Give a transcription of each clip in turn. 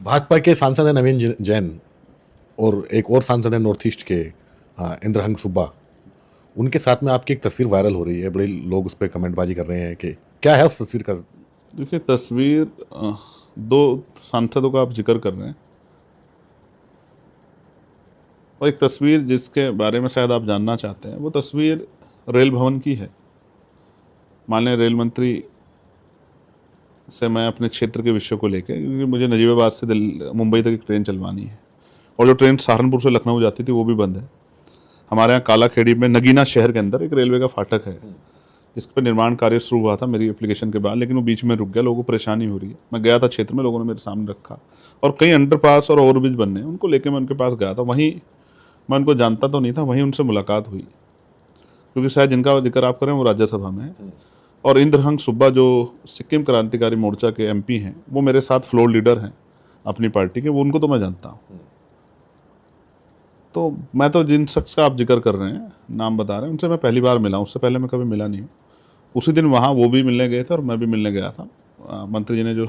भाजपा के सांसद हैं नवीन जैन और एक और सांसद है नॉर्थ ईस्ट के इंद्रहंग सुब्बा। उनके साथ में आपकी एक तस्वीर वायरल हो रही है, बड़े लोग उस पर कमेंटबाजी कर रहे हैं कि क्या है उस तस्वीर का। देखिए तस्वीर दो सांसदों का आप जिक्र कर रहे हैं और एक तस्वीर जिसके बारे में शायद आप जानना चाहते हैं, वो तस्वीर रेल भवन की है। माननीय रेल मंत्री से मैं अपने क्षेत्र के विषयों को लेकर, क्योंकि मुझे नजीबाबाद से मुंबई तक एक ट्रेन चलवानी है और जो ट्रेन सहारनपुर से लखनऊ जाती थी वो भी बंद है। हमारे यहाँ कालाखेड़ी में नगीना शहर के अंदर एक रेलवे का फाटक है जिस पर निर्माण कार्य शुरू हुआ था मेरी एप्लीकेशन के बाद, लेकिन वो बीच में रुक गया। लोगों को परेशानी हो रही है। मैं गया था क्षेत्र में, लोगों ने मेरे सामने रखा और कई अंडरपास और ओवरब्रिज बनने हैं, उनको लेकर मैं उनके पास गया था। वहीं मैं उनको जानता तो नहीं था, वहीं उनसे मुलाकात हुई, क्योंकि शायद जिनका जिक्र आप करें वो राज्यसभा में है। और इंद्रहंग सुब्बा जो सिक्किम क्रांतिकारी मोर्चा के एमपी हैं, वो मेरे साथ फ्लोर लीडर हैं अपनी पार्टी के, वो उनको तो मैं जानता हूँ। तो मैं तो जिन शख्स का आप जिक्र कर रहे हैं, नाम बता रहे हैं, उनसे मैं पहली बार मिला हूँ। उससे पहले मैं कभी मिला नहीं हूँ। उसी दिन वहाँ वो भी मिलने गए थे और मैं भी मिलने गया था। मंत्री जी ने जो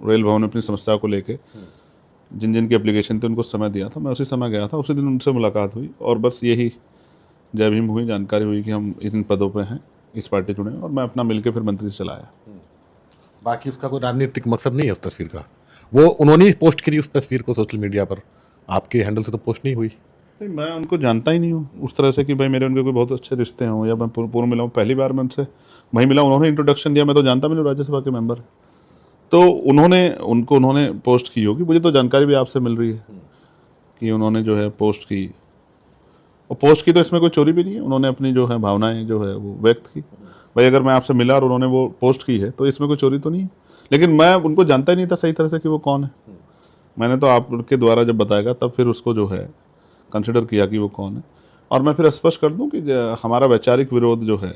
रेल भवन में अपनी समस्या को लेके जिन जिन की एप्लीकेशन थी उनको समय दिया था, मैं उसी समय गया था। उसी दिन उनसे मुलाकात हुई और बस यही जय भीम हुई, जानकारी हुई कि हम इन पदों पे हैं, इस पार्टी चुने, और मैं अपना मिलके फिर मंत्री से चला आया। बाकी उसका कोई राजनीतिक मकसद नहीं है उस तस्वीर का। वो उन्होंने ही पोस्ट करी उस तस्वीर को सोशल मीडिया पर, आपके हैंडल से तो पोस्ट नहीं हुई। नहीं, मैं उनको जानता ही नहीं हूँ उस तरह से कि भाई मेरे उनके कोई बहुत अच्छे रिश्ते हों या मैं पूर्व मिला हूँ। पहली बार मैं उनसे वहीं मिला, उन्होंने इंट्रोडक्शन दिया। मैं तो जानता भी नहीं, राज्यसभा के मेंबर है। तो उन्होंने पोस्ट की होगी। मुझे तो जानकारी भी आपसे मिल रही है कि उन्होंने जो है पोस्ट की, और पोस्ट की तो इसमें कोई चोरी भी नहीं है। उन्होंने अपनी जो है भावनाएं जो है वो व्यक्त की। भाई अगर मैं आपसे मिला और उन्होंने वो पोस्ट की है तो इसमें कोई चोरी तो नहीं है। लेकिन मैं उनको जानता ही नहीं था सही तरह से कि वो कौन है। मैंने तो आपके द्वारा जब बताएगा तब फिर उसको जो है कंसिडर किया कि वो कौन है। और मैं फिर स्पष्ट कर दूं कि हमारा वैचारिक विरोध जो है,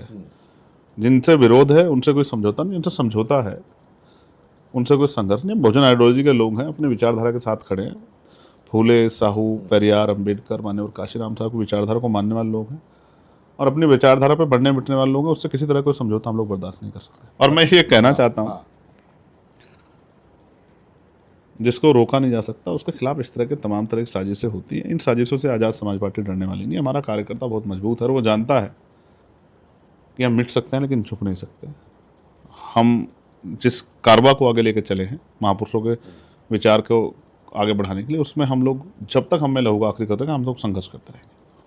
जिनसे विरोध है उनसे कोई समझौता नहीं, उनसे समझौता है, उनसे कोई संघर्ष नहीं। बहुजन आइडियोलॉजी के लोग हैं, अपनी विचारधारा के साथ खड़े हैं। फूले, साहू, पेरियार, अंबेडकर, मान्यवर काशीराम साहब की विचारधारा को मानने वाले लोग हैं और अपनी विचारधारा पर बढ़ने मिटने वाले लोग हैं। उससे किसी तरह कोई समझौता हम लोग बर्दाश्त नहीं कर सकते। और मैं ये कहना चाहता हूँ, जिसको रोका नहीं जा सकता उसके खिलाफ इस तरह के तमाम तरह की साजिशें होती हैं। इन साजिशों से आज़ाद समाज पार्टी डरने वाली नहीं। हमारा कार्यकर्ता बहुत मजबूत है और वो जानता है कि हम मिट सकते हैं लेकिन छुप नहीं सकते। हम जिस कारवा को आगे लेकर चले हैं, महापुरुषों के विचार को आगे बढ़ाने के लिए, उसमें हम लोग जब तक हम में लहूगा आखिरी करते हैं हम लोग संघर्ष करते रहेंगे।